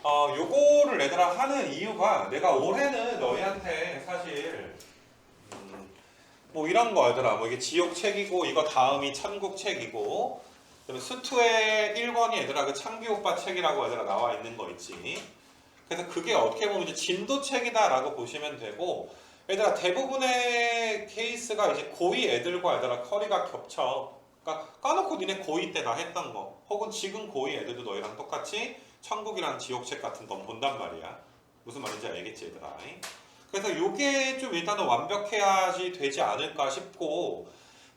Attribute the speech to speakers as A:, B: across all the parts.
A: 요거를 얘들아 하는 이유가 내가 올해는 너희한테 사실 뭐 이런 거 얘들아 뭐 이게 지옥책이고 이거 다음이 천국책이고 그다음에 수투의 1권이 얘들아 그 창규 오빠 책이라고 얘들아 나와 있는 거 있지. 그래서 그게 어떻게 보면 이제 진도책이다라고 보시면 되고 얘들아 대부분의 케이스가 이제 고2 애들과 얘들아 커리가 겹쳐. 그러니까 까놓고 니네 고2 때 나 했던 거 혹은 지금 고2 애들도 너희랑 똑같이 천국이랑 지옥책 같은 건 본단 말이야. 무슨 말인지 알겠지 얘들아. 그래서 요게 좀 일단은 완벽해야지 되지 않을까 싶고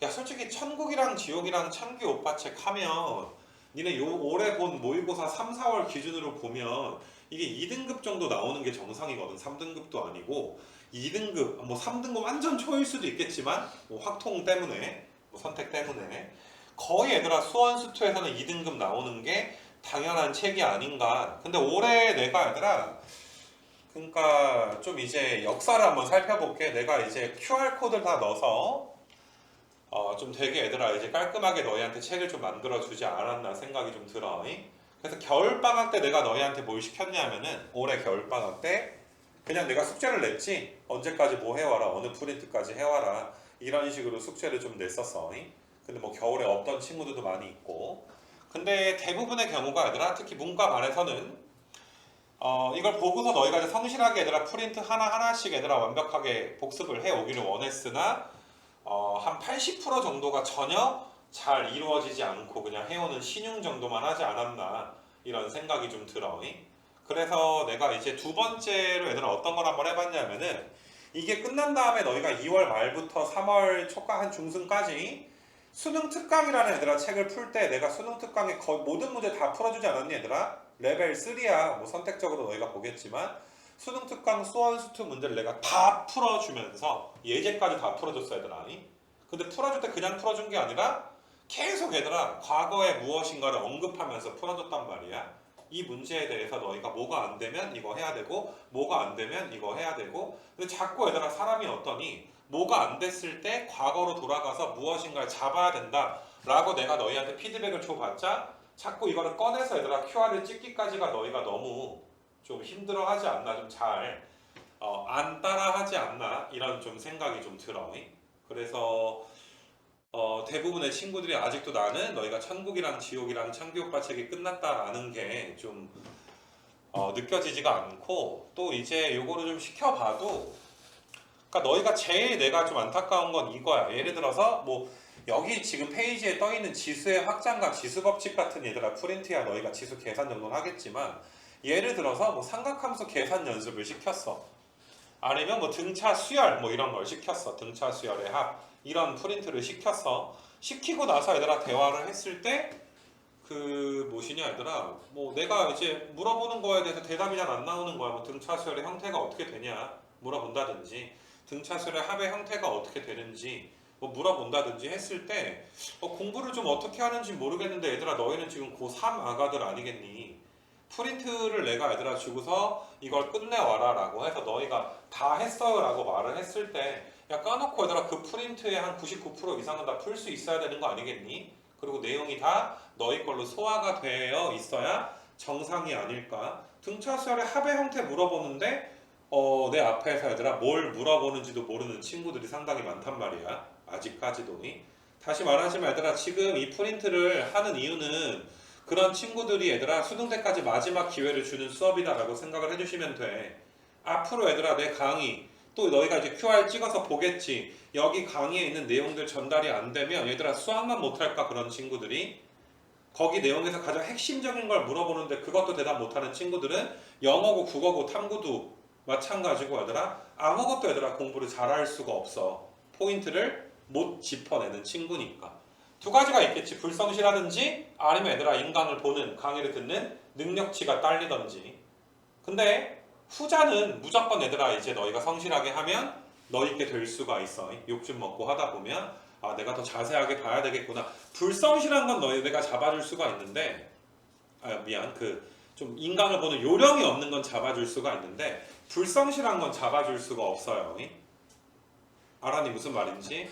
A: 야 솔직히 천국이랑 지옥이랑 창규 오빠 책 하면 니네 요 올해 본 모의고사 3, 4월 기준으로 보면 이게 2등급 정도 나오는 게 정상이거든. 3등급도 아니고 2등급 뭐 3등급 완전 초일 수도 있겠지만 뭐 확통 때문에 뭐 선택 때문에 거의 얘들아 수원수투에서는 2등급 나오는 게 당연한 책이 아닌가. 근데 올해 내가 얘들아 그러니까 좀 이제 역사를 한번 살펴볼게. 내가 이제 QR코드를 다 넣어서 좀 되게 얘들아 이제 깔끔하게 너희한테 책을 좀 만들어 주지 않았나 생각이 좀 들어. 그래서 겨울방학 때 내가 너희한테 뭘 시켰냐면은 올해 겨울방학 때 그냥 내가 숙제를 냈지. 언제까지 뭐 해와라, 어느 프린트까지 해와라 이런 식으로 숙제를 좀 냈었어. 근데 뭐 겨울에 없던 친구들도 많이 있고. 근데 대부분의 경우가 얘들아 특히 문과 반에서는 이걸 보고서 너희가 이제 성실하게 얘들아 프린트 하나하나씩 얘들아 완벽하게 복습을 해 오기를 원했으나 한 80% 정도가 전혀 잘 이루어지지 않고 그냥 해오는 신용 정도만 하지 않았나 이런 생각이 좀 들어. 그래서 내가 이제 두 번째로 얘들아 어떤 걸 한번 해봤냐면은 이게 끝난 다음에 너희가 2월 말부터 3월 초과 한 중순까지 수능 특강이라는 얘들아 책을 풀 때 내가 수능 특강에 거의 모든 문제 다 풀어주지 않았니 얘들아? 레벨 3야. 뭐 선택적으로 너희가 보겠지만 수능 특강 수원수투 문제를 내가 다 풀어주면서 예제까지 다 풀어줬어 얘들아. 근데 풀어줄 때 그냥 풀어준 게 아니라 계속 얘들아 과거에 무엇인가를 언급하면서 풀어줬단 말이야. 이 문제에 대해서 너희가 뭐가 안 되면 이거 해야 되고 뭐가 안 되면 이거 해야 되고 근데 자꾸 얘들아 사람이 어떠니 뭐가 안 됐을 때 과거로 돌아가서 무엇인가를 잡아야 된다 라고 내가 너희한테 피드백을 줘봤자 자꾸 이거를 꺼내서 얘들아 QR을 찍기까지가 너희가 너무 좀 힘들어하지 않나 좀 잘 안 따라하지 않나 이런 좀 생각이 좀 들어. 그래서 대부분의 친구들이 아직도 나는 너희가 천국이랑 지옥이랑 창규오빠 책이 끝났다라는 게 좀 느껴지지가 않고 또 이제 요거를 좀 시켜봐도 그러니까 너희가 제일 내가 좀 안타까운 건 이거야. 예를 들어서 뭐 여기 지금 페이지에 떠 있는 지수의 확장과 지수 법칙 같은 얘들아 프린트야 너희가 지수 계산 정도는 하겠지만 예를 들어서 뭐 삼각함수 계산 연습을 시켰어. 아니면 뭐 등차 수열 뭐 이런 걸 시켰어. 등차 수열의 합 이런 프린트를 시켰어. 시키고 나서 얘들아 대화를 했을 때 그 무엇이냐 얘들아 뭐 내가 이제 물어보는 거에 대해서 대답이 잘 안 나오는 거야. 뭐 등차 수열의 형태가 어떻게 되냐 물어본다든지 등차 수열의 합의 형태가 어떻게 되는지 뭐 물어본다든지 했을 때 공부를 좀 어떻게 하는지 모르겠는데 얘들아 너희는 지금 고3 아가들 아니겠니? 프린트를 내가 얘들아 주고서 이걸 끝내와라 라고 해서 너희가 다 했어요 라고 말을 했을 때 야 까놓고 얘들아 그 프린트의 한 99% 이상은 다 풀 수 있어야 되는 거 아니겠니? 그리고 내용이 다 너희 걸로 소화가 되어 있어야 정상이 아닐까? 등차 수열의 합의 형태 물어보는데 내 앞에서 얘들아 뭘 물어보는지도 모르는 친구들이 상당히 많단 말이야. 아직까지도. 다시 말하지만 얘들아 지금 이 프린트를 하는 이유는 그런 친구들이 얘들아 수능 때까지 마지막 기회를 주는 수업이다라고 생각을 해주시면 돼. 앞으로 얘들아 내 강의 또 너희가 이제 QR 찍어서 보겠지. 여기 강의에 있는 내용들 전달이 안 되면 얘들아 수학만 못할까 그런 친구들이 거기 내용에서 가장 핵심적인 걸 물어보는데 그것도 대답 못하는 친구들은 영어고 국어고 탐구도 마찬가지고 얘들아 아무것도 얘들아 공부를 잘할 수가 없어. 포인트를 못 짚어내는 친구니까. 두 가지가 있겠지. 불성실하든지 아니면 얘들아 인강을 보는 강의를 듣는 능력치가 딸리든지. 근데 후자는 무조건 얘들아 이제 너희가 성실하게 하면 너희께 될 수가 있어. 욕 좀 먹고 하다 보면 아 내가 더 자세하게 봐야 되겠구나. 불성실한 건 너희가 잡아줄 수가 있는데 미안 좀 인강을 보는 요령이 없는 건 잡아줄 수가 있는데 불성실한 건 잡아줄 수가 없어요. 알았니 무슨 말인지?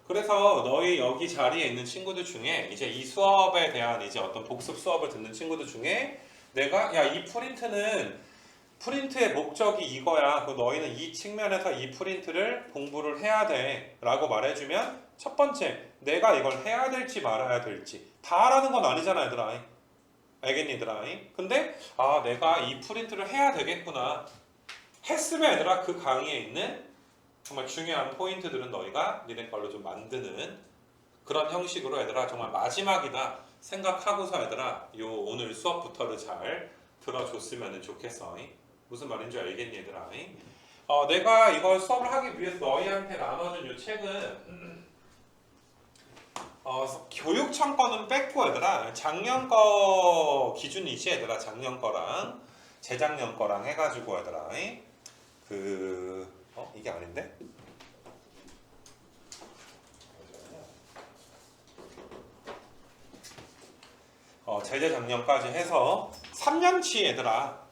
A: 그래서 너희 여기 자리에 있는 친구들 중에 이제 이 수업에 대한 이제 어떤 복습 수업을 듣는 친구들 중에 내가 야 이 프린트의 목적이 이거야. 그 너희는 이 측면에서 이 프린트를 공부를 해야 돼 라고 말해주면 첫 번째 내가 이걸 해야 될지 말아야 될지 다 하라는 건 아니잖아 얘들아. 알겠니 얘들아? 근데 아 내가 이 프린트를 해야 되겠구나 했으면 얘들아 그 강의에 있는 정말 중요한 포인트들은 너희가 니네 걸로 좀 만드는 그런 형식으로 얘들아 정말 마지막이다 생각하고서 얘들아 요 오늘 수업부터를 잘 들어줬으면 좋겠어. 무슨 말인지 알겠니 얘들아? 내가 이걸 수업을 하기 위해서 너희한테 나눠준 요 책은 교육청 거는 뺐고 얘들아 작년 거 기준이지 얘들아. 작년 거랑 재작년 거랑 해가지고 얘들아 이게 아닌데? 재재작년까지 해서 3년치 얘들아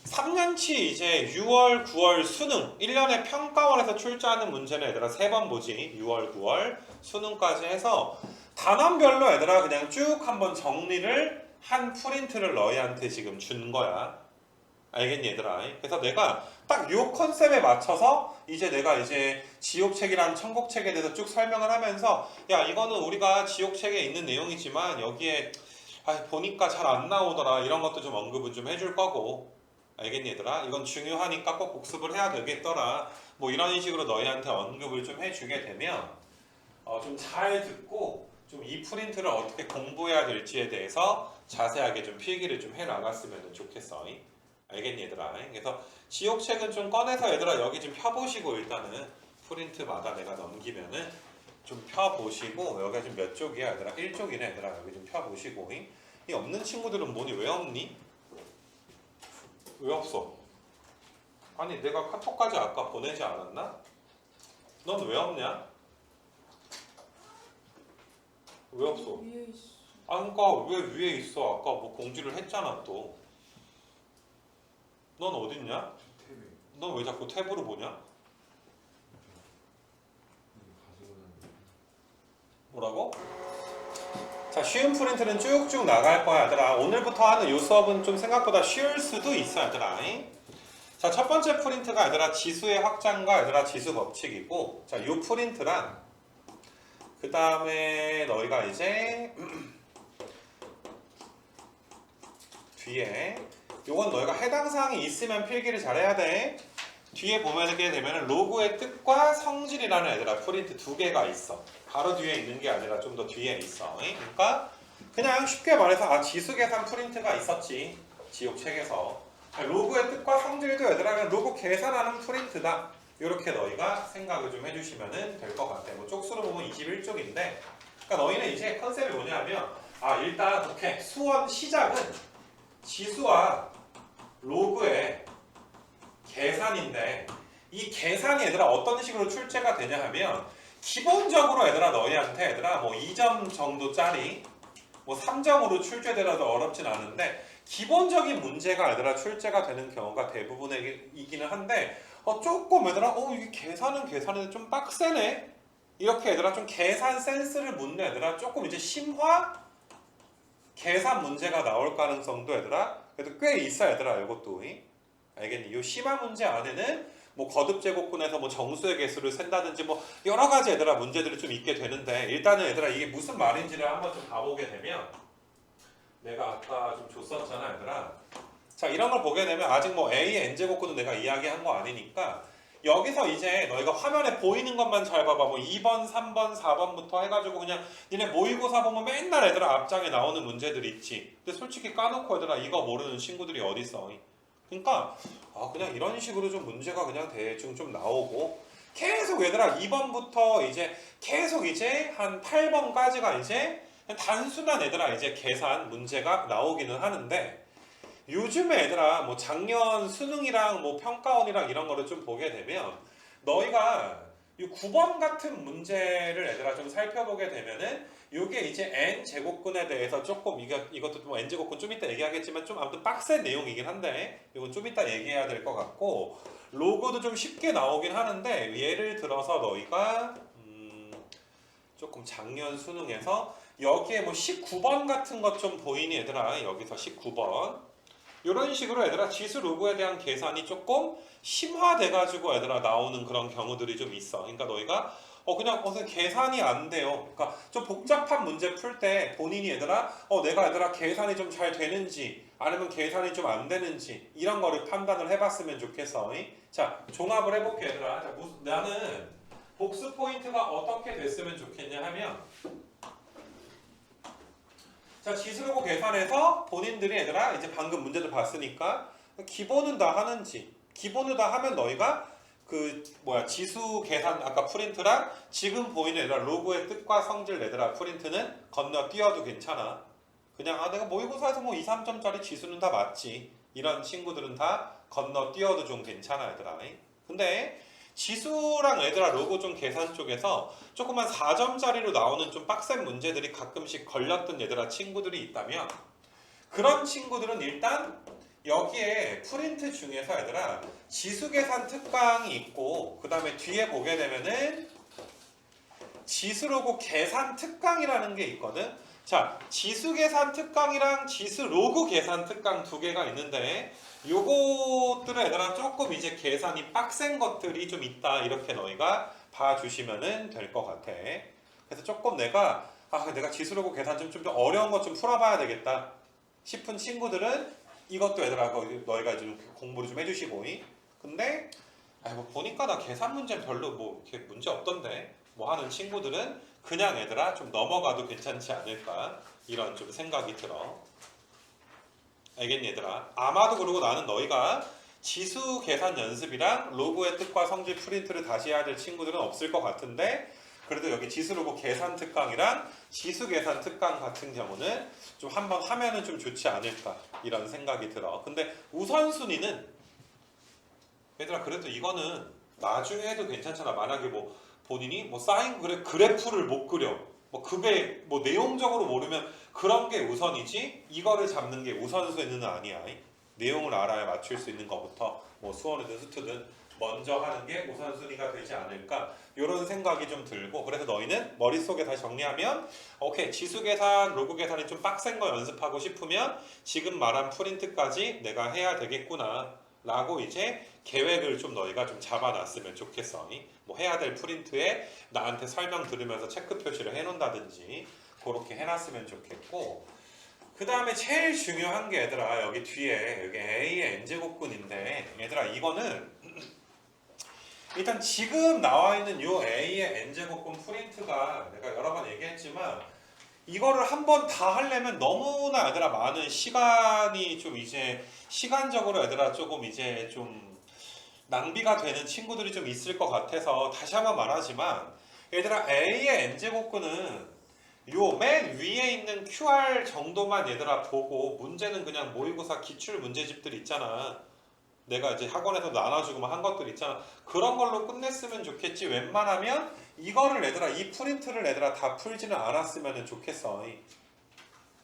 A: 3년치 이제 6월, 9월 수능 1년에 평가원에서 출제하는 문제는 얘들아 3번 보지. 6월, 9월 수능까지 해서 단원별로 얘들아 그냥 쭉 한번 정리를 한 프린트를 너희한테 지금 준 거야. 알겠니 얘들아? 그래서 내가 딱 요 컨셉에 맞춰서 이제 내가 이제 지옥책이랑 천국책에 대해서 쭉 설명을 하면서 야 이거는 우리가 지옥책에 있는 내용이지만 여기에 보니까 잘 안 나오더라 이런 것도 좀 언급은 좀 해줄 거고 알겠니 얘들아? 이건 중요하니까 꼭 복습을 해야 되겠더라 뭐 이런 식으로 너희한테 언급을 좀 해주게 되면 좀 잘 듣고 좀 이 프린트를 어떻게 공부해야 될지에 대해서 자세하게 좀 필기를 좀 해나갔으면 좋겠어. 알겠니 얘들아? 그래서 지옥책은 좀 꺼내서 얘들아 여기 좀 펴보시고 일단은 프린트마다 내가 넘기면은 좀 펴보시고 여기가 지금 몇 쪽이야 얘들아? 1쪽이네 얘들아. 여기 좀 펴보시고 이 없는 친구들은 뭐니? 왜 없니? 왜 없어? 아니 내가 카톡까지 아까 보내지 않았나? 넌 왜 없냐? 왜 없어?
B: 위에 있어.
A: 그러니까 왜 위에 있어? 아까 뭐 공지를 했잖아 또. 넌 어딨냐? 넌 왜 자꾸 탭으로 보냐? 뭐라고? 자, 쉬운 프린트는 쭉쭉 나갈 거야 얘들아. 오늘부터 하는 이 수업은 좀 생각보다 쉬울 수도 있어 얘들아. 자, 첫 번째 프린트가 얘들아 지수의 확장과 얘들아 지수 법칙이고, 자, 이 프린트랑 그 다음에 너희가 이제 뒤에 요건 너희가 해당 사항이 있으면 필기를 잘해야 돼. 뒤에 보게 되면 로그의 뜻과 성질이라는 얘들아 프린트 두 개가 있어. 바로 뒤에 있는 게 아니라 좀 더 뒤에 있어. 그러니까 그냥 쉽게 말해서 지수 계산 프린트가 있었지. 지옥책에서. 로그의 뜻과 성질도 얘들아 그냥 로그 계산하는 프린트다. 이렇게 너희가 생각을 좀 해주시면 될 것 같아. 뭐 쪽수로 보면 21쪽인데 그러니까 너희는 이제 컨셉이 뭐냐면 일단 오케이 수원 시작은 지수와 로그의 계산인데 이 계산이 얘들아 어떤 식으로 출제가 되냐 하면 기본적으로 얘들아 너희한테 얘들아 뭐 2점 정도짜리 뭐 3점으로 출제되라도 어렵진 않은데 기본적인 문제가 얘들아 출제가 되는 경우가 대부분이기는 한데 조금 얘들아 이게 계산은 좀 빡세네 이렇게 얘들아 좀 계산 센스를 묻는 얘들아 조금 이제 심화 계산 문제가 나올 가능성도 얘들아 그래도 꽤 있어 얘들아 이것도 알겠니? 이 심화 문제 안에는 뭐 거듭 제곱근에서 뭐 정수의 개수를 센다든지 뭐 여러 가지 얘들아 문제들이 좀 있게 되는데 일단은 얘들아 이게 무슨 말인지를 한번 좀 봐보게 되면 내가 아까 좀 줬었잖아 얘들아. 자 이런 걸 보게 되면 아직 뭐 A의 n제곱근도 내가 이야기한 거 아니니까 여기서 이제 너희가 화면에 보이는 것만 잘 봐봐. 뭐 2번, 3번, 4번부터 해가지고 그냥 니네 모의고사 보면 맨날 얘들아 앞장에 나오는 문제들이 있지. 근데 솔직히 까놓고 얘들아 이거 모르는 친구들이 어디 있어. 그러니까 그냥 이런 식으로 좀 문제가 그냥 대충 좀 나오고 계속 얘들아 2번부터 이제 계속 이제 한 8번까지가 이제 단순한 얘들아 이제 계산 문제가 나오기는 하는데 요즘에 얘들아 뭐 작년 수능이랑 뭐 평가원이랑 이런 거를 좀 보게 되면 너희가 이 9번 같은 문제를 얘들아 좀 살펴보게 되면은 요게 이제 n 제곱근에 대해서 조금 이것도 뭐 n 제곱근 좀 이따 얘기하겠지만 좀 아무튼 빡센 내용이긴 한데 이건 좀 이따 얘기해야 될 것 같고 로고도 좀 쉽게 나오긴 하는데 예를 들어서 너희가 조금 작년 수능에서 여기에 뭐 19번 같은 것 좀 보이니 얘들아? 여기서 19번. 이런 식으로 얘들아 지수 로그에 대한 계산이 조금 심화돼가지고 얘들아 나오는 그런 경우들이 좀 있어. 그러니까 너희가 그냥 무슨 계산이 안 돼요. 그러니까 좀 복잡한 문제 풀 때 본인이 얘들아 내가 얘들아 계산이 좀 잘 되는지 아니면 계산이 좀 안 되는지 이런 거를 판단을 해봤으면 좋겠어. 자 종합을 해볼게 얘들아. 자, 나는 복수 포인트가 어떻게 됐으면 좋겠냐 하면 자, 지수로고 계산해서 본인들이 얘들아 이제 방금 문제도 봤으니까 기본은 다 하는지 기본을 다 하면 너희가 지수 계산 아까 프린트랑 지금 보이는 얘들아 로그의 뜻과 성질 얘들아 프린트는 건너뛰어도 괜찮아. 그냥 내가 모의고사에서 뭐 2, 3점짜리 지수는 다 맞지. 이런 친구들은 다 건너뛰어도 좀 괜찮아 얘들아. 근데 지수랑 얘들아 로고 좀 계산 쪽에서 조그만 4점짜리로 나오는 좀 빡센 문제들이 가끔씩 걸렸던 얘들아 친구들이 있다면 그런 친구들은 일단 여기에 프린트 중에서 얘들아 지수 계산 특강이 있고 그 다음에 뒤에 보게 되면은 지수 로고 계산 특강이라는 게 있거든. 자, 지수 계산 특강이랑 지수 로그 계산 특강 두 개가 있는데 요것들은 얘들아 조금 이제 계산이 빡센 것들이 좀 있다 이렇게 너희가 봐주시면 될 것 같아. 그래서 조금 내가 지수 로그 계산 좀 더 어려운 것 좀 풀어봐야 되겠다 싶은 친구들은 이것도 얘들아 너희가 좀 공부를 좀 해주시고. 근데 뭐 보니까 나 계산 문제는 별로 뭐 이렇게 문제 없던데 뭐 하는 친구들은 그냥 얘들아 좀 넘어가도 괜찮지 않을까 이런 좀 생각이 들어. 알겠니 얘들아? 아마도 그러고 나는 너희가 지수 계산 연습이랑 로그의 뜻과 성질 프린트를 다시 해야 될 친구들은 없을 것 같은데 그래도 여기 지수 로그 계산 특강이랑 지수 계산 특강 같은 경우는 좀 한번 하면은 좀 좋지 않을까 이런 생각이 들어. 근데 우선순위는 얘들아 그래도 이거는 나중에 해도 괜찮잖아. 만약에 뭐 본인이 뭐 사인 그래프를 못 그려 뭐 그게 뭐 내용적으로 모르면 그런 게 우선이지 이거를 잡는 게 우선순위는 아니야. 내용을 알아야 맞출 수 있는 것부터 뭐 수원이든 수투든 먼저 하는 게 우선순위가 되지 않을까 이런 생각이 좀 들고 그래서 너희는 머릿속에 다시 정리하면 오케이 지수 계산 로그 계산이 좀 빡센 거 연습하고 싶으면 지금 말한 프린트까지 내가 해야 되겠구나 라고 이제 계획을 좀 너희가 좀 잡아놨으면 좋겠어. 뭐 해야 될 프린트에 나한테 설명 들으면서 체크 표시를 해놓는다든지 그렇게 해놨으면 좋겠고 그 다음에 제일 중요한 게 얘들아 여기 뒤에 여기 A의 n제곱근인데 얘들아 이거는 일단 지금 나와 있는 요 A의 n제곱근 프린트가 내가 여러 번 얘기했지만 이거를 한번 다 하려면 너무나 얘들아 많은 시간이 좀 이제 시간적으로 얘들아 조금 이제 좀 낭비가 되는 친구들이 좀 있을 것 같아서 다시 한번 말하지만 얘들아 A의 n제곱근은 요 맨 위에 있는 QR 정도만 얘들아 보고 문제는 그냥 모의고사 기출 문제집들 있잖아. 내가 이제 학원에서 나눠주고만 한 것들 있잖아. 그런 걸로 끝냈으면 좋겠지. 웬만하면 이거를 얘들아 이 프린트를 얘들아 다 풀지는 않았으면 좋겠어.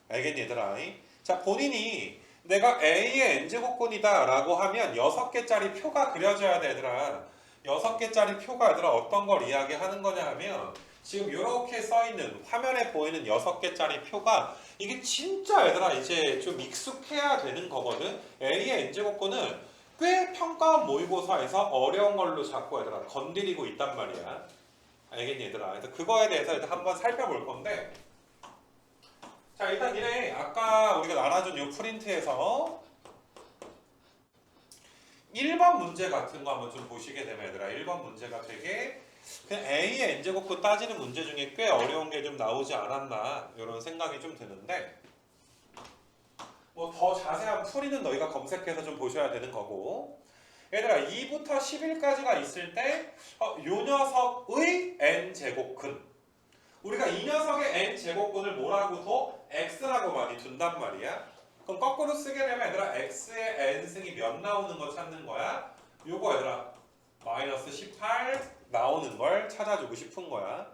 A: 알겠니 얘들아? 자 본인이 내가 A의 n제곱근이다 라고 하면 6개짜리 표가 그려져야 돼 얘들아. 6개짜리 표가 얘들아 어떤 걸 이야기하는 거냐 하면 지금 이렇게 써있는 화면에 보이는 6개짜리 표가 이게 진짜 얘들아 이제 좀 익숙해야 되는 거거든. A의 n제곱근은 꽤 평가원 모의고사에서 어려운 걸로 자꾸 얘들아 건드리고 있단 말이야. 알겠니 얘들아? 그래서 그거에 대해서 일단 한번 살펴볼 건데 자 일단 이래 아까 우리가 나눠준 이 프린트에서 1번 문제 같은 거 한번 좀 보시게 되면 얘들아 1번 문제가 되게 그냥 A의 n제곱근 따지는 문제 중에 꽤 어려운 게 좀 나오지 않았나 이런 생각이 좀 드는데 뭐 더 자세한 풀이는 너희가 검색해서 좀 보셔야 되는 거고 얘들아 2부터 11까지가 있을 때 요 녀석의 n제곱근 우리가 이 녀석의 n제곱근을 뭐라고 둬? x라고 많이 둔단 말이야. 그럼 거꾸로 쓰게 되면 얘들아 x의 n승이 몇 나오는 거 찾는 거야? 요거 얘들아 마이너스 18 나오는 걸 찾아주고 싶은 거야.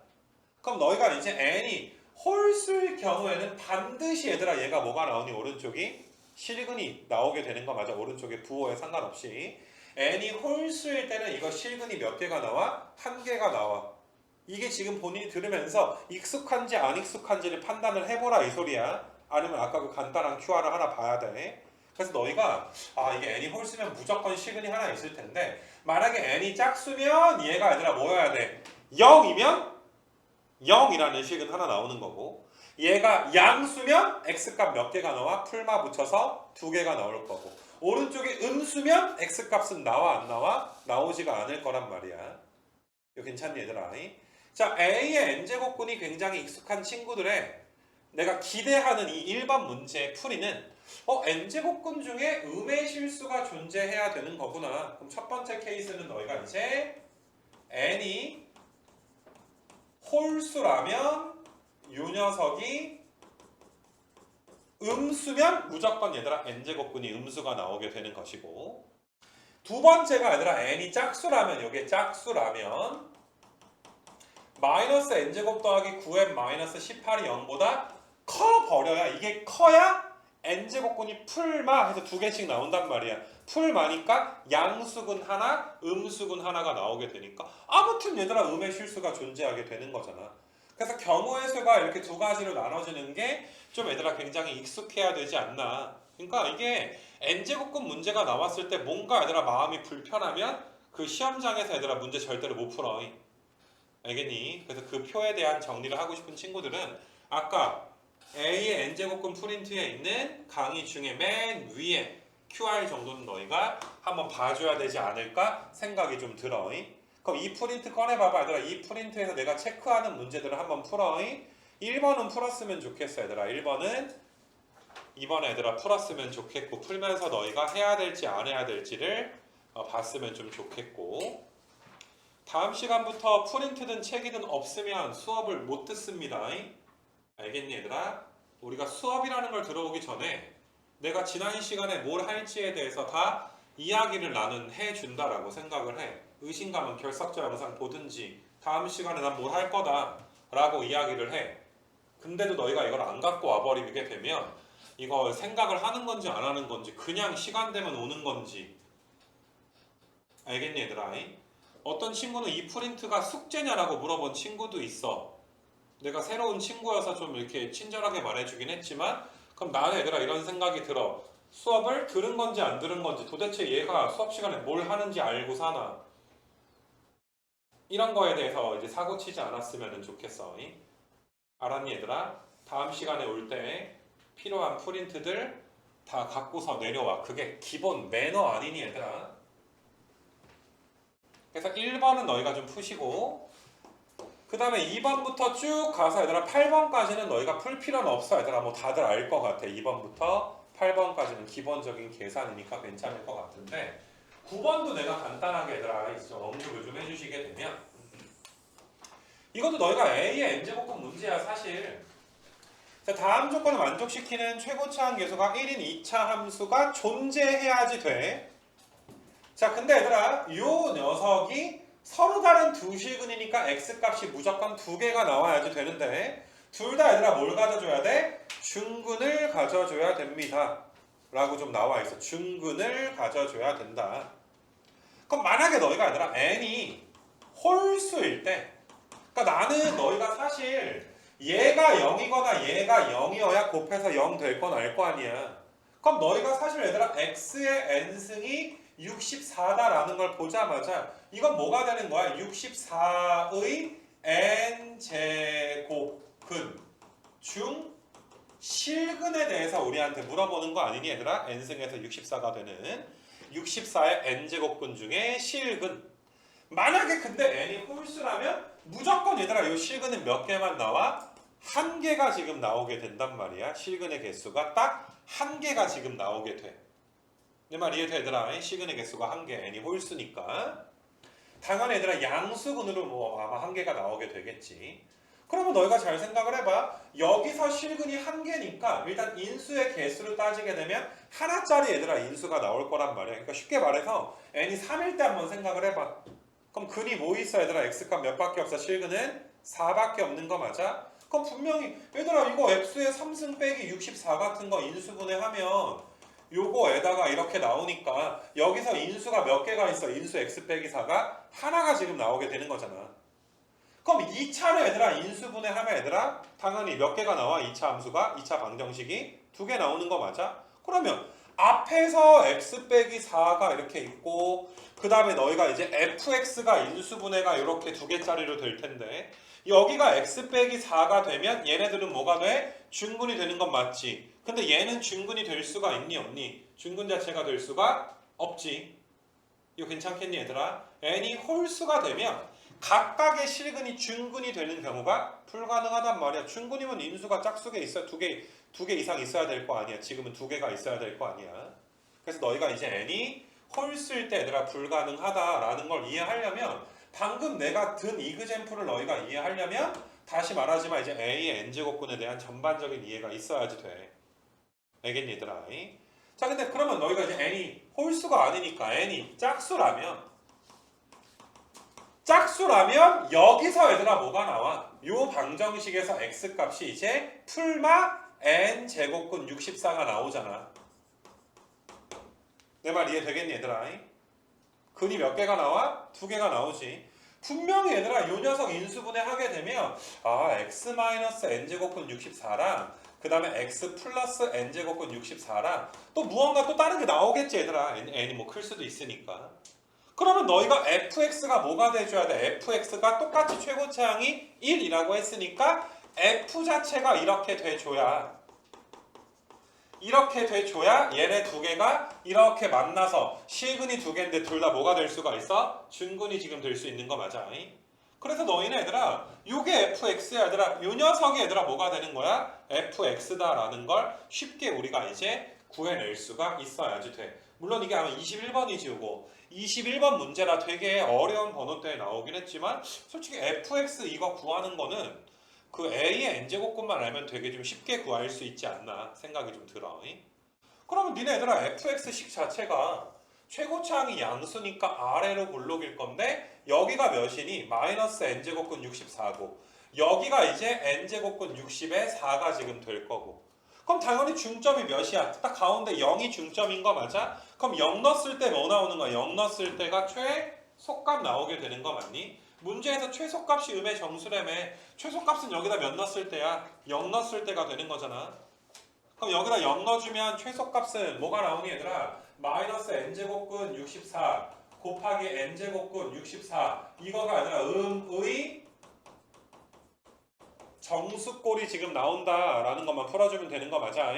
A: 그럼 너희가 이제 n이 홀수일 경우에는 반드시 얘들아 얘가 뭐가 나오니 오른쪽이 실근이 나오게 되는 거 맞아. 오른쪽에 부호에 상관없이 n이 홀수일 때는 이거 실근이 몇 개가 나와? 한 개가 나와. 이게 지금 본인이 들으면서 익숙한지 안 익숙한지를 판단을 해보라 이 소리야. 아니면 아까 그 간단한 QR을 하나 봐야 돼. 그래서 너희가 이게 n이 홀수면 무조건 시그니 하나 있을 텐데 만약에 n이 짝수면 얘가 얘들아 뭐여야 돼? 0이면 0이라는 식은 하나 나오는 거고 얘가 양수면 x값 몇 개가 나와? 풀마 붙여서 2개가 나올 거고 오른쪽에 음수면 x값은 나와 안 나와? 나오지가 않을 거란 말이야. 이거 괜찮니 얘들아? 자 A의 n제곱근이 굉장히 익숙한 친구들의 내가 기대하는 이 1번 문제의 풀이는 n제곱근 중에 음의 실수가 존재해야 되는 거구나. 그럼 첫 번째 케이스는 너희가 이제 n이 홀수라면 요 녀석이 음수면 무조건 얘들아 n제곱근이 음수가 나오게 되는 것이고 두 번째가 얘들아 n이 짝수라면 요게 짝수라면 마이너스 n제곱 더하기 9n 마이너스 18이 0보다 커버려야 이게 커야 n제곱근이 풀마 해서 두 개씩 나온단 말이야. 풀마니까 양수근 하나, 음수근 하나가 나오게 되니까 아무튼 얘들아 음의 실수가 존재하게 되는 거잖아. 그래서 경우의 수가 이렇게 두 가지로 나눠지는 게 좀 얘들아 굉장히 익숙해야 되지 않나. 그러니까 이게 n제곱근 문제가 나왔을 때 뭔가 얘들아 마음이 불편하면 그 시험장에서 얘들아 문제 절대로 못 풀어. 알겠니? 그래서 그 표에 대한 정리를 하고 싶은 친구들은 아까 A의 n제곱근 프린트에 있는 강의 중에 맨 위에 QR 정도는 너희가 한번 봐줘야 되지 않을까 생각이 좀 들어. 그럼 이 프린트 꺼내봐봐 얘들아. 이 프린트에서 내가 체크하는 문제들을 한번 풀어. 1번은 풀었으면 좋겠어 얘들아. 1번은 이번에 얘들아 풀었으면 좋겠고 풀면서 너희가 해야 될지 안 해야 될지를 봤으면 좀 좋겠고 다음 시간부터 프린트든 책이든 없으면 수업을 못 듣습니다. 알겠니 얘들아? 우리가 수업이라는 걸 들어오기 전에 내가 지난 시간에 뭘 할지에 대해서 다 이야기를 나는 해준다라고 생각을 해. 의심가면 결석자 영상 보든지 다음 시간에 난 뭘 할 거다 라고 이야기를 해. 근데도 너희가 이걸 안 갖고 와버리게 되면 이거 생각을 하는 건지 안 하는 건지 그냥 시간 되면 오는 건지 알겠니 얘들아? 어떤 친구는 이 프린트가 숙제냐라고 물어본 친구도 있어. 내가 새로운 친구여서 좀 이렇게 친절하게 말해주긴 했지만 그럼 나는 얘들아 이런 생각이 들어. 수업을 들은 건지 안 들은 건지 도대체 얘가 수업 시간에 뭘 하는지 알고 사나 이런 거에 대해서 이제 사고 치지 않았으면 좋겠어. 알았니 얘들아? 다음 시간에 올 때 필요한 프린트들 다 갖고서 내려와. 그게 기본 매너 아니니 얘들아? 그래서 1번은 너희가 좀 푸시고 그 다음에 2번부터 쭉 가서 얘들아 8번까지는 너희가 풀 필요는 없어 얘들아. 뭐 다들 알 것 같아. 2번부터 8번까지는 기본적인 계산이니까 괜찮을 것 같은데 9번도 내가 간단하게 얘들아 이제 언급을 좀 해주시게 되면 이것도 너희가 A의 n제곱근 문제야 사실. 자, 다음 조건을 만족시키는 최고차항 계수가 1인 2차 함수가 존재해야지 돼. 자 근데 얘들아 요 녀석이 서로 다른 두 실근이니까 x값이 무조건 두 개가 나와야지 되는데 둘 다 얘들아 뭘 가져줘야 돼? 중근을 가져줘야 됩니다 라고 좀 나와 있어. 중근을 가져줘야 된다. 그럼 만약에 너희가 얘들아 n이 홀수일 때 그러니까 나는 너희가 사실 얘가 0이거나 얘가 0이어야 곱해서 0 될 건 알 거 아니야. 그럼 너희가 사실 얘들아 x의 n승이 64다라는 걸 보자마자 이건 뭐가 되는 거야? 64의 n제곱근 중 실근에 대해서 우리한테 물어보는 거 아니니 얘들아? n승에서 64가 되는 64의 n제곱근 중에 실근. 만약에 근데 n이 홀수라면 무조건 얘들아 이 실근은 몇 개만 나와? 한 개가 지금 나오게 된단 말이야. 실근의 개수가 딱 한 개가 지금 나오게 돼. 내 말 이해돼 얘들아? 실근의 개수가 한 개, n이 홀수니까 당연히 얘들아 양수근으로 뭐 아마 한 개가 나오게 되겠지. 그러면 너희가 잘 생각을 해봐. 여기서 실근이 한 개니까 일단 인수의 개수를 따지게 되면 하나짜리 얘들아 인수가 나올 거란 말이야. 그러니까 쉽게 말해서 n이 3일 때 한번 생각을 해봐. 그럼 근이 뭐 있어 얘들아? x값 몇 밖에 없어? 실근은 4밖에 없는 거 맞아? 그럼 분명히 얘들아 이거 x의 3승 빼기 64 같은 거 인수분해 하면 요거에다가 이렇게 나오니까 여기서 인수가 몇 개가 있어? 인수 x 빼기 4가 하나가 지금 나오게 되는 거잖아. 그럼 2차를 얘들아 인수분해하면 얘들아 당연히 몇 개가 나와? 2차 함수가? 2차 방정식이 2개 나오는 거 맞아? 그러면 앞에서 x 빼기 4가 이렇게 있고 그 다음에 너희가 이제 fx가 인수분해가 이렇게 2개짜리로 될 텐데 여기가 x 빼기 4가 되면 얘네들은 뭐가 돼? 중근이 되는 건 맞지. 근데 얘는 중근이 될 수가 있니 없니? 중근 자체가 될 수가 없지. 이거 괜찮겠니 얘들아? n이 홀수가 되면 각각의 실근이 중근이 되는 경우가 불가능하단 말이야. 중근이면 인수가 짝수가 있어야 두 개 이상 있어야 될 거 아니야. 지금은 2개가 있어야 될 거 아니야. 그래서 너희가 이제 n이 홀수일 때 얘들아 불가능하다라는 걸 이해하려면 방금 내가 든 이그젬플을 너희가 이해하려면 다시 말하지만 이제 A의 n제곱근에 대한 전반적인 이해가 있어야지 돼. 알겠니 얘들아? 자 근데 그러면 너희가 이제 n이 홀수가 아니니까 n이 짝수라면 여기서 얘들아 뭐가 나와? 요 방정식에서 x값이 이제 풀마 n제곱근 64가 나오잖아. 내 말 이해되겠니 얘들아? 근이 몇 개가 나와? 2개가 나오지. 분명히 얘들아 요 녀석 인수분해 하게 되면 x-n제곱근 64랑 그 다음에 x 플러스 n제곱근 64랑 또 무언가 또 다른 게 나오겠지 얘들아. n이 뭐 클 수도 있으니까. 그러면 너희가 fx가 뭐가 돼줘야 돼? fx가 똑같이 최고차항이 1이라고 했으니까 f 자체가 이렇게 돼줘야 얘네 2개가 이렇게 만나서 실근이 2개인데 둘 다 뭐가 될 수가 있어? 중근이 지금 될 수 있는 거 맞아. 그래서 너희는 얘들아 요게 fx야 얘들아 요 녀석이 얘들아 뭐가 되는 거야? fx다라는 걸 쉽게 우리가 이제 구해낼 수가 있어야지 돼. 물론 이게 아마 21번이지 요거 21번 문제라 되게 어려운 번호 때에 나오긴 했지만 솔직히 fx 이거 구하는 거는 그 a의 n제곱근만 알면 되게 좀 쉽게 구할 수 있지 않나 생각이 좀 들어. 그러면 니네 얘들아 fx식 자체가 최고차항이 양수니까 아래로 볼록일 건데 여기가 몇이니? 마이너스 n제곱근 64고 여기가 이제 n제곱근 60에 4가 지금 될 거고 그럼 당연히 중점이 몇이야? 딱 가운데 0이 중점인 거 맞아? 그럼 0 넣었을 때 뭐 나오는 거야? 0 넣었을 때가 최소값 나오게 되는 거 맞니? 문제에서 최소값이 음의 정수라며 최소값은 여기다 몇 넣었을 때야? 0 넣었을 때가 되는 거잖아. 그럼 여기다 0 넣어주면 최소값은 뭐가 나오니 얘들아? 마이너스 n제곱근 64 곱하기 n제곱근 64 이거가 아니라 음의 정수꼴이 지금 나온다라는 것만 풀어주면 되는 거 맞아?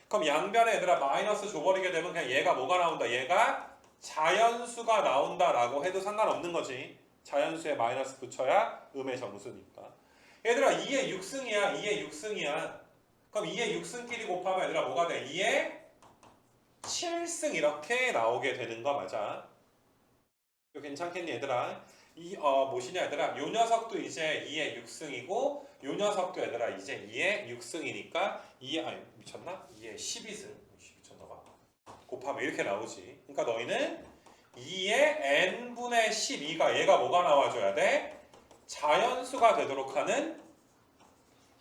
A: 그럼 양변에 얘들아 마이너스 줘버리게 되면 그냥 얘가 뭐가 나온다? 얘가 자연수가 나온다라고 해도 상관없는 거지. 자연수에 마이너스 붙여야 음의 정수니까. 얘들아 2의 6승이야. 2의 6승이야. 그럼 2의 6승끼리 곱하면 얘들아 뭐가 돼? 2의 7승 이렇게 나오게 되는 거 맞아. 이거 괜찮겠니 얘들아? 뭐시냐 얘들아? 요 녀석도 이제 2의 6승이고 요 녀석도 얘들아 이제 2의 6승이니까 2의 아니 미쳤나? 2의 12승 미쳤나봐. 곱하면 이렇게 나오지. 그러니까 너희는 2의 n분의 12가 얘가 뭐가 나와줘야 돼? 자연수가 되도록 하는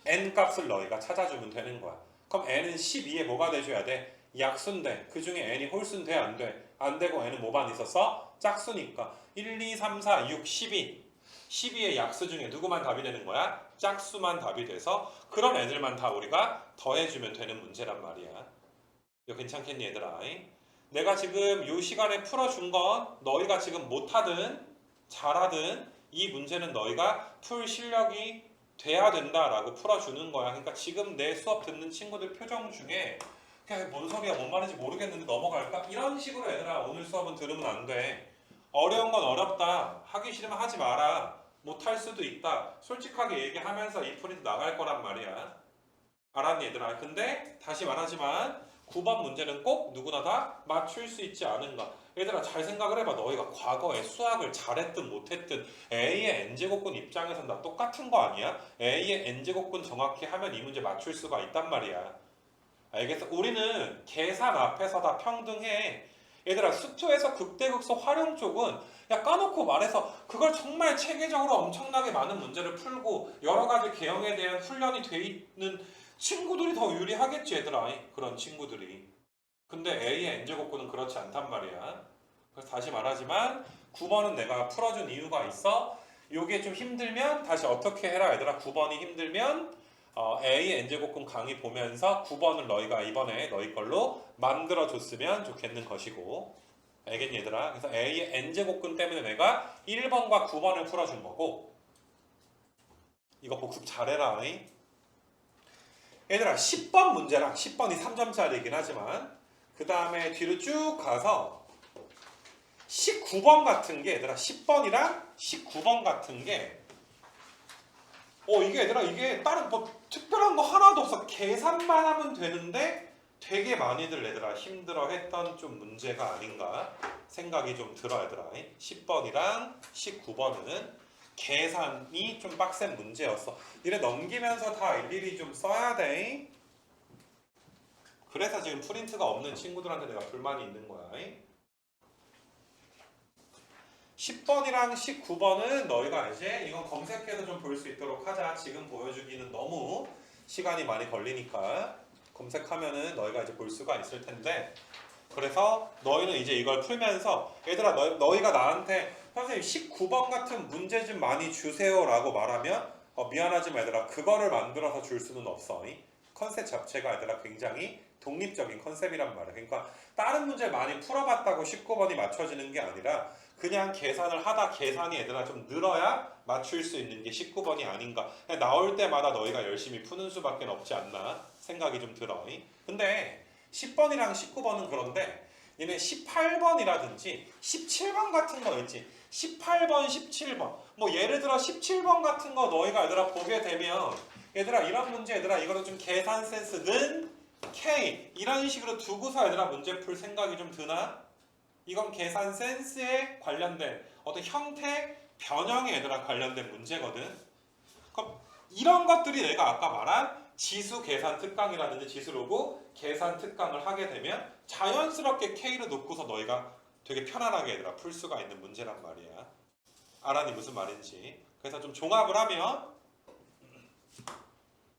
A: n값을 너희가 찾아주면 되는 거야. 그럼 n은 12에 뭐가 돼줘야 돼? 약수인데 그 중에 n이 홀수인데 안 돼? 안 되고 n은 뭐만 있었어? 짝수니까 1, 2, 3, 4, 6, 12 12의 약수 중에 누구만 답이 되는 거야? 짝수만 답이 돼서 그런 애들만 다 우리가 더해주면 되는 문제란 말이야. 이거 괜찮겠니 얘들아? 내가 지금 이 시간에 풀어준 건 너희가 지금 못하든 잘하든 이 문제는 너희가 풀 실력이 돼야 된다라고 풀어주는 거야. 그러니까 지금 내 수업 듣는 친구들 표정 중에 그냥 뭔 소리야 뭔 말인지 모르겠는데 넘어갈까? 이런 식으로 얘들아 오늘 수업은 들으면 안 돼. 어려운 건 어렵다. 하기 싫으면 하지 마라. 못할 수도 있다. 솔직하게 얘기하면서 이 프린트 나갈 거란 말이야. 알았니 얘들아? 근데 다시 말하지만 9번 문제는 꼭 누구나 다 맞출 수 있지 않은가. 얘들아 잘 생각을 해봐. 너희가 과거에 수학을 잘했든 못했든 A의 n제곱근 입장에서는 다 똑같은 거 아니야? A의 n제곱근 정확히 하면 이 문제 맞출 수가 있단 말이야. 알겠어? 우리는 계산 앞에서 다 평등해. 얘들아 수투에서 극대극소 활용 쪽은 야 까놓고 말해서 그걸 정말 체계적으로 엄청나게 많은 문제를 풀고 여러 가지 개형에 대한 훈련이 돼 있는 친구들이 더 유리하겠지 얘들아. 그런 친구들이. 근데 A의 n제곱근은 그렇지 않단 말이야. 그래서 다시 말하지만 9번은 내가 풀어준 이유가 있어. 요게 좀 힘들면 다시 어떻게 해라 얘들아. 9번이 힘들면 A의 n제곱근 강의 보면서 9번을 너희가 이번에 너희 걸로 만들어줬으면 좋겠는 것이고, 알겠니 얘들아? 그래서 A의 n제곱근 때문에 내가 1번과 9번을 풀어준 거고, 이거 복습 잘해라. 얘들아 10번 문제랑 10번이 3점짜리이긴 하지만 그 다음에 뒤로 쭉 가서 19번 같은 게 얘들아 10번이랑 19번 같은 게 이게 얘들아 이게 다른 뭐 특별한 거 하나도 없어. 계산만 하면 되는데 되게 많이들 얘들아 힘들어했던 좀 문제가 아닌가 생각이 좀 들어 얘들아. 10번이랑 19번은 계산이 좀 빡센 문제였어. 이래 넘기면서 다 일일이 좀 써야 돼. 그래서 지금 프린트가 없는 친구들한테 내가 불만이 있는 거야. 10번이랑 19번은 너희가 이제 이건 검색해서 좀 볼 수 있도록 하자. 지금 보여주기는 너무 시간이 많이 걸리니까 검색하면은 너희가 이제 볼 수가 있을 텐데, 그래서 너희는 이제 이걸 풀면서 얘들아 너희가 나한테 선생님 19번 같은 문제 좀 많이 주세요 라고 말하면 미안하지만 얘들아 그거를 만들어서 줄 수는 없어. 컨셉 자체가 얘들아 굉장히 독립적인 컨셉이란 말이야. 그러니까 다른 문제 많이 풀어봤다고 19번이 맞춰지는 게 아니라 그냥 계산을 하다 계산이 얘들아 좀 늘어야 맞출 수 있는 게 19번이 아닌가. 그냥 나올 때마다 너희가 열심히 푸는 수밖에 없지 않나 생각이 좀 들어. 근데 10번이랑 19번은 그런데 얘네 18번이라든지 17번 같은 거 있지. 18번, 17번. 뭐 예를 들어 17번 같은 거 너희가 얘들아 보게 되면 얘들아 이런 문제 얘들아 이거는 좀 계산 센스는 K 이런 식으로 두고서 얘들아 문제 풀 생각이 좀 드나? 이건 계산 센스에 관련된 어떤 형태, 변형에 얘들아 관련된 문제거든. 그럼 이런 것들이 내가 아까 말한 지수 계산 특강이라든지 지수로고 계산 특강을 하게 되면 자연스럽게 K를 놓고서 너희가 되게 편안하게 얘들아 풀 수가 있는 문제란 말이야. 알아니 무슨 말인지. 그래서 좀 종합을 하면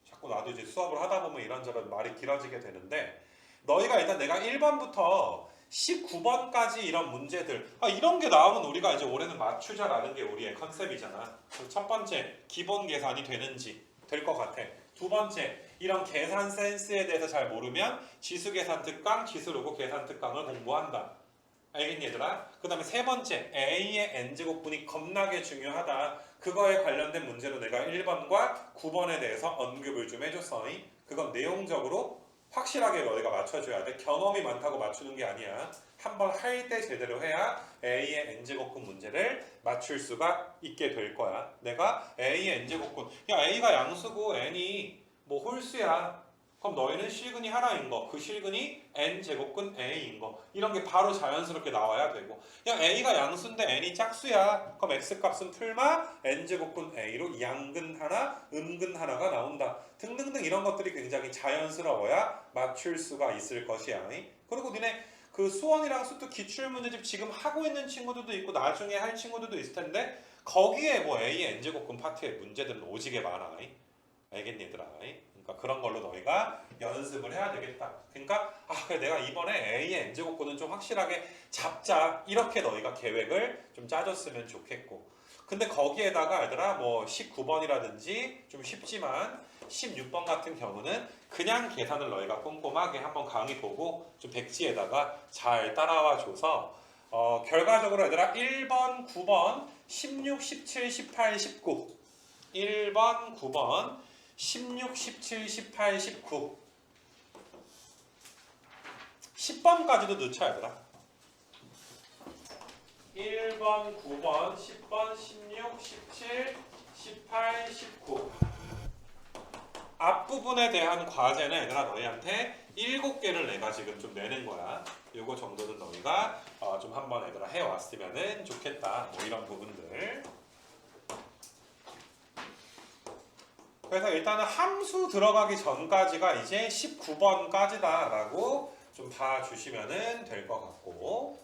A: 자꾸 나도 이제 수업을 하다 보면 이런저런 말이 길어지게 되는데, 너희가 일단 내가 1번부터 19번까지 이런 문제들 이런 게 나오면 우리가 이제 올해는 맞추자라는 게 우리의 컨셉이잖아. 첫 번째 기본 계산이 되는지 될 것 같아. 두 번째 이런 계산 센스에 대해서 잘 모르면 지수 계산 특강, 지수 로고 계산 특강을 공부한다. 알겠니 얘들아? 그 다음에 세 번째 A의 n제곱분이 겁나게 중요하다. 그거에 관련된 문제로 내가 1번과 9번에 대해서 언급을 좀 해줬어. 그건 내용적으로 확실하게 너희가 맞춰줘야 돼. 경험이 많다고 맞추는 게 아니야. 한번 할 때 제대로 해야 A의 n제곱근 문제를 맞출 수가 있게 될 거야. 내가 A의 n제곱근, 야 A가 양수고 n이 뭐 홀수야. 그럼 너희는 실근이 하나인 거, 그 실근이 n제곱근 a인 거, 이런 게 바로 자연스럽게 나와야 되고, 그냥 a가 양수인데 n이 짝수야. 그럼 x값은 풀마 n제곱근 a로 양근 하나, 음근 하나가 나온다. 등등등 이런 것들이 굉장히 자연스러워야 맞출 수가 있을 것이야. 그리고 니네 그 수원이랑 수특 기출문제집 지금 하고 있는 친구들도 있고 나중에 할 친구들도 있을 텐데 거기에 뭐 a의 n제곱근 파트의 문제들은 오지게 많아. 알겠니 얘들아? 그러니까 그런 걸로 너희가 연습을 해야 되겠다. 그러니까 그래 내가 이번에 A의 n제곱근은 좀 확실하게 잡자. 이렇게 너희가 계획을 좀 짜줬으면 좋겠고, 근데 거기에다가 얘들아 뭐 19번이라든지 좀 쉽지만 16번 같은 경우는 그냥 계산을 너희가 꼼꼼하게 한번 강의 보고 좀 백지에다가 잘 따라와 줘서 결과적으로 얘들아 1번, 9번, 16, 17, 18, 19 1번, 9번 16, 17, 18, 19 10번까지도 넣자 얘들아. 1번, 9번, 10번, 16, 17, 18, 19 앞부분에 대한 과제는 얘들아 너희한테 7개를 내가 지금 좀 내는 거야. 요거 정도는 너희가 좀 한번 얘들아 해왔으면 좋겠다. 뭐 이런 부분들. 그래서 일단은 함수 들어가기 전까지가 이제 19번까지다 라고 좀 봐주시면 될 것 같고,